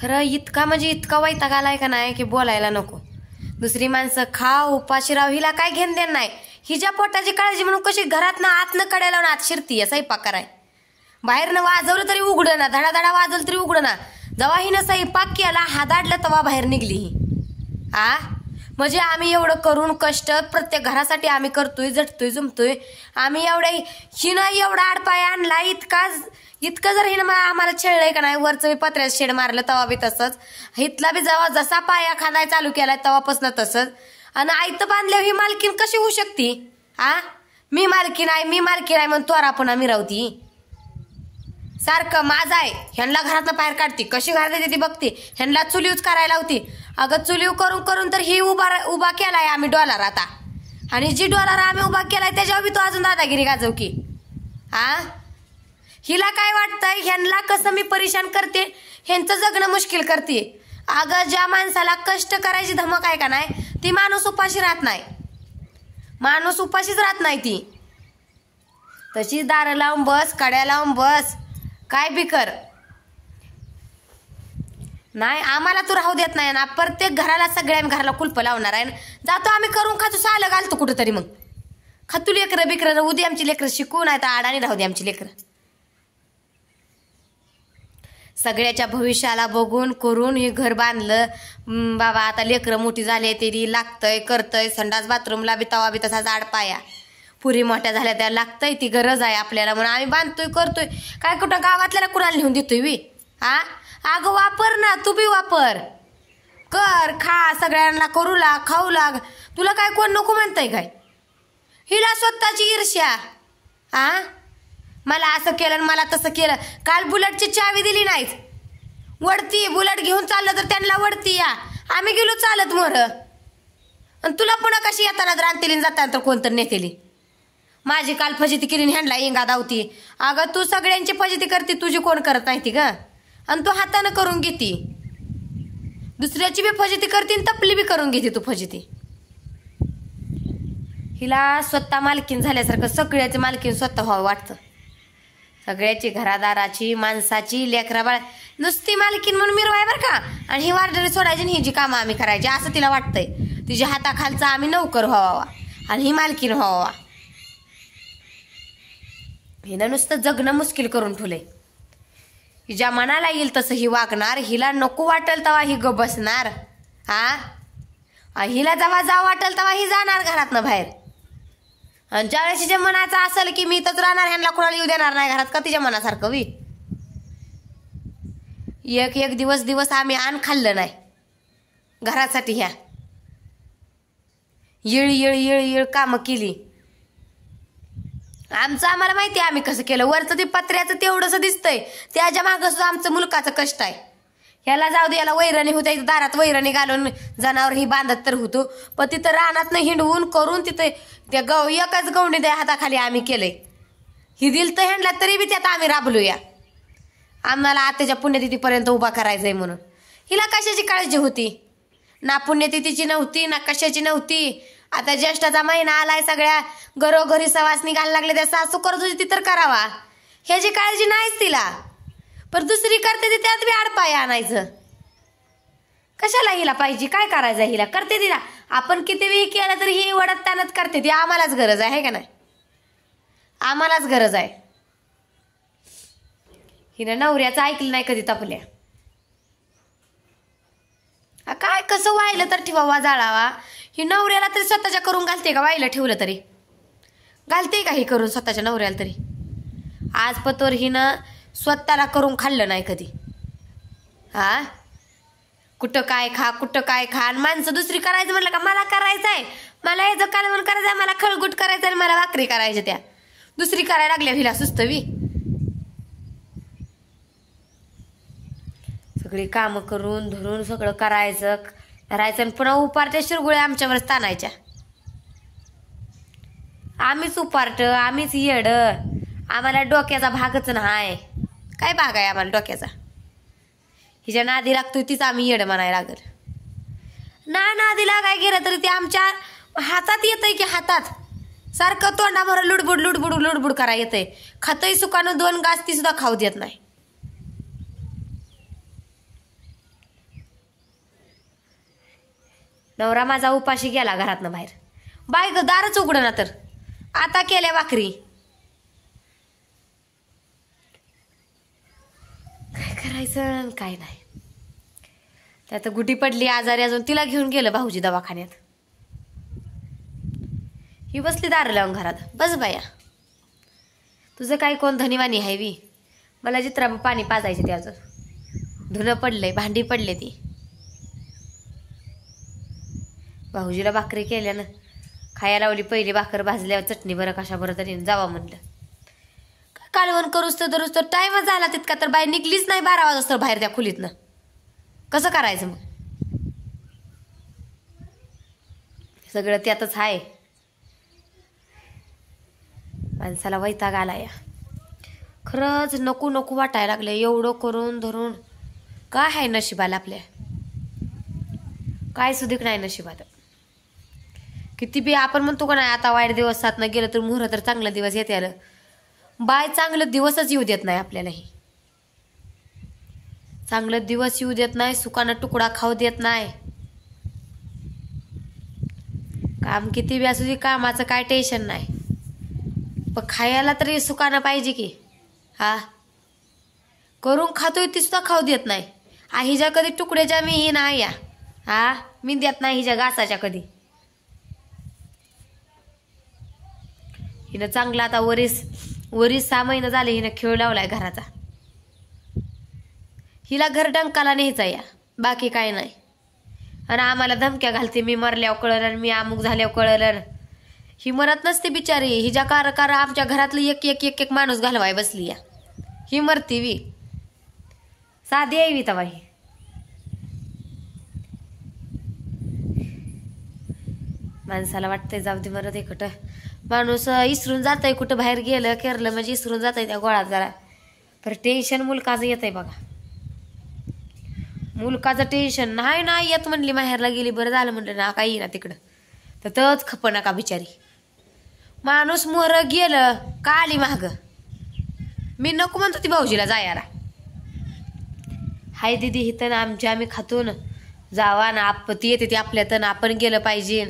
खरं इतका म्हणजे इतका वैताग आलाय का नाही की बोलायला नको. दुसरी माणसं खा उपाशी राव, हिला काय घेण देण नाही. हिच्या पोटाची काळजी म्हणून कशी घरात ना आतनं कड्याला ना आत शिरतीये स्वयंपाक कराय. बाहेरनं वाजवलं तरी उघडं ना, धडाधडा वाजवलं तरी उघडं ना. जेव्हा हिनं स्वयंपाक केला हादाडलं तेव्हा बाहेर निघली ही. म्हणजे आम्ही एवढं करून कष्ट प्रत्येक घरासाठी आम्ही करतोय, झटतोय, जुमतोय. आम्ही हिनं एवढा आडपाय आणला, इतकं जर हिनं आम्हाला छेळलंय का नाही. वरचं मी पत्र्याचं शेड मारलं तेव्हा बी तसंच, हितला बी जेव्हा जसा पाया खांदाय चालू केलाय तेव्हापासून तसंच. आणि आयतं बांधल्यावर ही मालकीन कशी होऊ शकती? मी मालकीन आहे म्हणून त्वरा पुन्हा मिरवती. सारखं माझा आहे, ह्यांना घरातनं बाहेर काढती, कशी घरात येते ती बघती, ह्यांना चुलीव करायला होती. अगं चुलीव करून करून तर ही उभा केलाय आम्ही डॉलर आता. आणि जी डॉलर आम्ही उभा केलाय त्याच्यावर बी तो अजून दादागिरी गाजव की. हिला काय वाटतंय ह्यांना कसं मी परेशान करते, ह्यांचं जगणं मुश्किल करते. अगं ज्या माणसाला कष्ट करायची धमक आहे का नाही ती माणूस उपाशी राहत नाही. माणूस उपाशीच राहत नाही ती. तशी दारं लावून बस, कड्या लावून बस, काय बी कर. नाही आम्हाला तू राहू देत नाही ना. प्रत्येक घराला सगळ्या घराला कुलप लावणार आहे. जातो आम्ही करून खातो, सालं घालतो कुठंतरी. मग खातू लेकरं बिकरं, उद्या आमची लेकरं शिकू नाही तर आडाणी राहू दे आमची लेकरं. सगळ्याच्या भविष्याला बघून करून हे घर बांधलं बाबा. आता लेकरं मोठी झाली तरी लागतंय करतंय. संडास बाथरूमला बी तवा बी तसा जाड पाया. पुरी मोठ्या झाल्या त्या लागतंय, ती गरज आहे आपल्याला म्हणून आम्ही बांधतोय करतोय. काय कुठं गावातल्याला कुणाला लिहून देतोय वी? अगं वापर ना, तू बी वापर, कर, खा, सगळ्यांना करू लाग, खाऊ लाग. तुला काय कोण नको म्हणतंय काय? हिला स्वतःची ईर्ष्या. मला असं केलं आणि मला तसं केलं. काल बुलेटची चावी दिली नाहीच, वडती बुलेट घेऊन चाललं तर त्यांना वडती या. आम्ही गेलो चालत मोर. आणि तुला पुन्हा कशी येताना तर आणतेली जाताना तर कोणतर नेतेली. माझी काल फजिती केली ह्यांना इंगा धावती. अगं तू सगळ्यांची फजिती करते, तुझी कोण करत नाही ती ग. आणि तू हातानं करून घेती. दुसऱ्याची बी फजिती करते आणि तपली बी करून घेते तू फजिती. हिला स्वतः मालकीन झाल्यासारखं सगळ्याची मालकीन स्वतः व्हावं वाटतं. सगळ्याची, घरादाराची, माणसाची, लेकरा बाळ नुसती मालकीन म्हणून मिरवाय बरं का. आणि ही वारडरी सोडायची आणि ही जी कामं आम्ही करायची असं तिला वाटतंय. तिच्या हाताखालचा आम्ही नौकर व्हावा आणि ही मालकीन व्हावा. हिनं नुसतं जगणं मुश्किल करून ठेवलंय. हिच्या मनाला येईल तसं ही वागणार. हिला नको वाटेल तेव्हा ही ग बसणार. हिला जेव्हा जावं वाटेल तेव्हा ही जाणार घरातनं बाहेर. आणि ज्यावेळेस तिच्या मनाचं असेल की मी इथंच राहणार, ह्यांना कोणाला येऊ देणार नाही घरात, का तिच्या मनासारखं वी. एक दिवस आम्ही आण खाल्लं नाही घरासाठी. ह्या येळ कामं केली. आमचं आम्हाला माहिती आहे आम्ही कसं केलं. वरचं ते पत्र्याचं तेवढंसं दिसतंय, त्याच्या मागं सुद्धा आमचं मुलकाचं कष्ट आहे. ह्याला जाऊ दे, याला वैरणी होत्या, दारात वैरणी घालून जनावर ही बांधत तर होतो. पण तिथं रानातनं हिंडवून करून तिथे त्या एकच गवंडी त्या हाताखाली आम्ही केलंय. ही दिल तर ह्यांडला तरी बी त्यात आम्ही राबलोया. आम्हाला आत्याच्या पुण्यतिथीपर्यंत उभा करायचंय म्हणून. हिला कशाची काळजी होती? ना पुण्यतिथीची नव्हती ना कशाची नव्हती. आता ज्येष्ठाचा महिना आलाय, सगळ्या घरोघरी सवासनी घालायला लागले, त्या सासू करत होती ती तर करावा, ह्याची काळजी नाहीच तिला. पण दुसरी करते ती त्यात बी आडपाय आणायचं. कशाला हिला पाहिजे? काय करायचं हिला? करते तिला. आपण किती वेळी केलं तरी ही वडत ताणत करते ती. आम्हालाच गरज आहे का नाही? आम्हालाच गरज आहे. हिनं नवऱ्याचं ऐकलं नाही कधी तपल्या. काय कसं वाहिलं तर ठेवावा, जाळावा. ही नवऱ्याला तरी स्वतःच्या करून घालते का? वाहिलं ठेवलं तरी घालते का ही करून स्वतःच्या नवऱ्याला तरी? आज पतोर हिनं स्वतःला करून खाल्लं नाही कधी. कुठं काय खा, कुठं काय खा. आणि माणसं दुसरी करायचं म्हणलं का मला करायचंय, मला हे जकाल म्हणून करायचंय, मला खळगुट करायचंय आणि मला भाकरी करायच्या. त्या दुसरी करायला लागल्या हिला सुस्तवी. सगळी कामं करून धरून सगळं करायचं आणि पुन्हा उपारत्या शिरगुळ्या आमच्यावरच ताणायच्या. आम्हीच उपारट, आम्हीच येड. आम्हाला डोक्याचा भागच नाही. काय भाग आहे आम्हाला डोक्याचा? हिच्या नादी लागतोय तीच आम्ही येड म्हणायला लागल. नादी लागाय गेलं तरी ते आमच्या हातात येतंय की हातात. सारखं तोंडावर लुडबुड करायला येतंय. खातंय सुकानं 2 घास ती सुद्धा खाऊ देत नाही. नवरा माझा उपाशी गेला घरातनं बाहेर. बाय ग दारच उघड ना तर आता केल्या भाकरी. काय करायचं काय नाही. त्यात गुटी पडली आजारी, अजून तिला घेऊन गेलं भाऊजी दवाखान्यात. ही बसली दार लावून घरात. बस बाया, तुझं काय कोण धनीवानी आहे वी. मला चित्रा पाणी पाजायचे ते, अजून धुणं पडलंय, भांडी पडले ती. भाऊजीला भाकरी केल्यानं खायला लावली. पहिली भाकर भाजल्यावर चटणी बरं कशा बरं तरी जावा म्हणलं. कालवण करूच तर दररोज तर टाइमच झाला तितका, तर बाई निघलीच नाही 12 वाजता बाहेर त्या खोलीतनं. कसं करायचं मग. सगळं त्यातच आहे. माणसाला वैताग आला या. खरंच नको नको वाटायला लागलं. एवढं करून धरून काय आहे नशिबाला आपल्या. काय सुधीक नाही नशिबात. किती बी आपण म्हणतो का नाही आता वाईट दिवस साथनं गेलं तर मुहूर्त तर चांगलं दिवस येते आलं. बाय चांगलं दिवसच येऊ देत नाही आपल्यालाही. चांगलं दिवस येऊ देत नाही. सुखानं तुकडा खाऊ देत नाही. काम किती बी असू दे, कामाचं काय टेन्शन नाही, पण खायला तरी सुखानं पाहिजे की. हा करून खातोय ती सुद्धा खाऊ देत नाही. हिच्या कधी तुकड्याच्या मी ही नाही या. हा मी देत नाही हिच्या घासाच्या कधी. हिनं चांगला आता वरीस 6 महिने झाले हिनं खेळ लावलाय घराचा. हिला घर डंकाला न्यायचा या, बाकी काय नाही. आणि आम्हाला धमक्या घालते, मी मरल्यावर कळलं, मी अमुक झाल्यावर कळलं. ही मरत नसते बिचारी. हिच्या कार आमच्या घरातलं एक एक एक एक माणूस घालवाय बसली या. ही मरती वी साधी यावी तवा. ही माणसाला वाटतंय जाऊ दे मरत एकट. माणूस इसरून जातय कुठं बाहेर गेलं केरलं म्हणजे इसरून जातय त्या गोळात जरा. पर टेन्शन मुलकाचं येतंय बघा. मुलकाचं टेन्शन नाही येत. म्हणली माहेरला गेली बरं झालं म्हणलं ना, काही ना तिकडं तर तच खप नका बिचारी. माणूस मोर गेलं का आली माग. मी नको म्हणतो ती भाऊजीला जायला. हाय दिदी हिथं ना आमच्या आम्ही खातून जावा ना. आपत्ती येते ती आपल्यातन, आपण गेलं पाहिजे.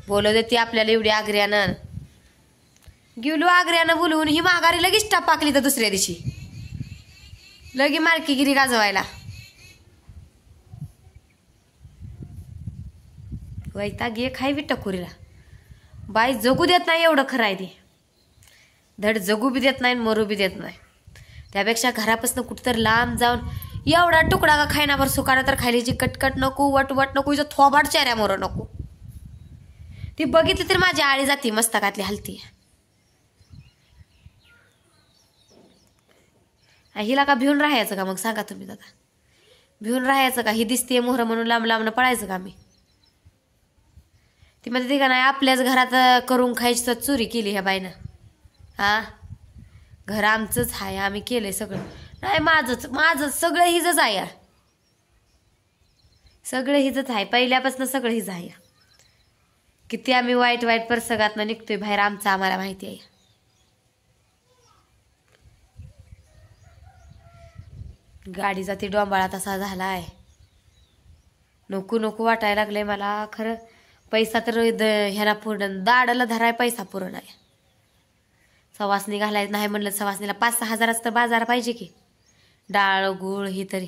बोलवते ती आपल्याला एवढी आग्र्यानं. गेलो आग्र्यानं बोलवून ही माघारी लगेच टापाकली तर दुसऱ्या दिवशी लगे मालकीगिरी गाजवायला. वैताग एक हाय बी टकुरीला. बाई जगू देत नाही एवढं खरं आहे ते. धड जगू बी देत नाही मरू बी देत नाही. त्यापेक्षा घरापासून कुठं तर लांब जाऊन एवढा तुकडा का खायनावर सुकाना तर खायची. कटकट नको, वटवट नको, हिचं थोबाड चेहऱ्यामोर नको. ती बघितली तर माझी आळी जाती मस्तकातली हलती. हिला का भिवून राहायचं का मग सांगा तुम्ही दादा. भिवून राहायचं का. ही दिसते मोहर म्हणून लांब लांबनं पळायचं का मी. ती म्हणते का नाही आपल्याच घरात करून खायची तर चोरी केली ह्या बाईनं. हा घर आमचंच आहे, आम्ही केलंय सगळं. नाही माझंच सगळं हिजच आहे. सगळं हिजच आहे पहिल्यापासून सगळं हिज आहे. किती आम्ही वाईट प्रसंगातनं निघतोय बाहेर आमचं आम्हाला माहिती आहे. गाडीचा ती डोंबाळा तसा झालाय. नको नको वाटायला लागलंय मला. खरं पैसा तर ह्याला पूर्ण दाडाला धराय पैसा पूर्ण आहे. सवासणी घालायचं नाही म्हणलं सवासणीला 5-6 हजाराचं तर बाजार पाहिजे की. डाळ गुळ ही तरी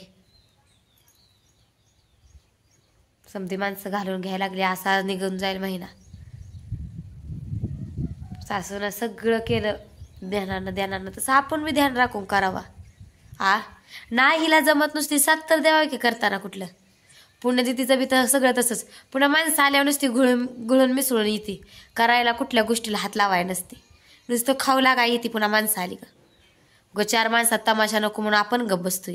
समधी माणसं घालून घ्यायला लागली. असा निघून जाईल महिना. सासूनं सगळं केलं ध्यानानं तसं आपण बी ध्यान राखून करावा. नाही हिला जमत नुसती साथ तर द्यावा की करताना कुठलं. पुण्यतिथीचं बी तर सगळं तसंच. पुन्हा माणसं आल्यावर नुसती घुळून मिसळून येते. करायला कुठल्या गोष्टीला हात लावाय नसते. नुसतं खाऊ लागा येते पुन्हा माणसं आली का. 4 माणसात तमाशा नको म्हणून आपण गप्प बसतोय.